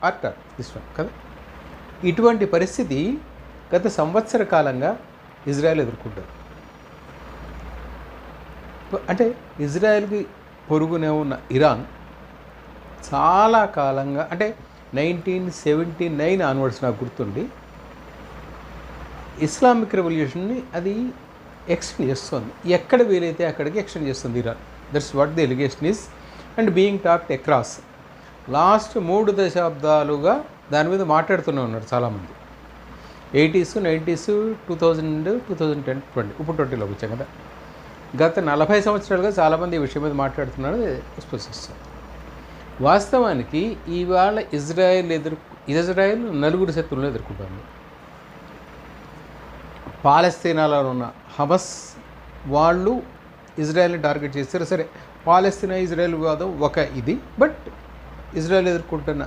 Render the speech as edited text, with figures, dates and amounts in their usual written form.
ఆర్టర్ this one కదా. ఇటువంటి పరిస్థితి గత సంవత్సర కాలంగా ఇజ్రాయెల్ ఎదుర్కొంటుంది. అంటే ఇజ్రాయెల్కి పొరుగునే ఉన్న ఇరాన్ చాలా కాలంగా, అంటే 1979 ఆన్వర్డ్స్ నాకు గుర్తుండి, ఇస్లామిక్ రెవల్యూషన్ని అది ఎక్స్టెండ్ చేస్తుంది. ఎక్కడ వీలైతే అక్కడికి ఎక్స్టెండ్ చేస్తుంది Iran. That's what the allegation is and being talked across. Last 3 దశాబ్దాలుగా దాని మీద మాట్లాడుతూనే ఉన్నారు చాలామంది. 80s, 90s, 2000, 2010, 20 ఇప్పుడు 20లోకి వచ్చాం కదా. గత 40 సంవత్సరాలుగా చాలామంది ఈ విషయం మీద మాట్లాడుతున్నారు. స్పృశిస్తారు. వాస్తవానికి ఇవాళ ఇజ్రాయెల్ 4 శత్రువులను ఎదుర్కొంటుంది. పాలస్తీనాలో ఉన్న హమస్ వాళ్ళు ఇజ్రాయెల్ని టార్గెట్ చేస్తారు. సరే, పాలస్తీనా ఇజ్రాయెల్ వివాదం ఒక ఇది, బట్ ఇజ్రాయెల్ ఎదుర్కొంటున్న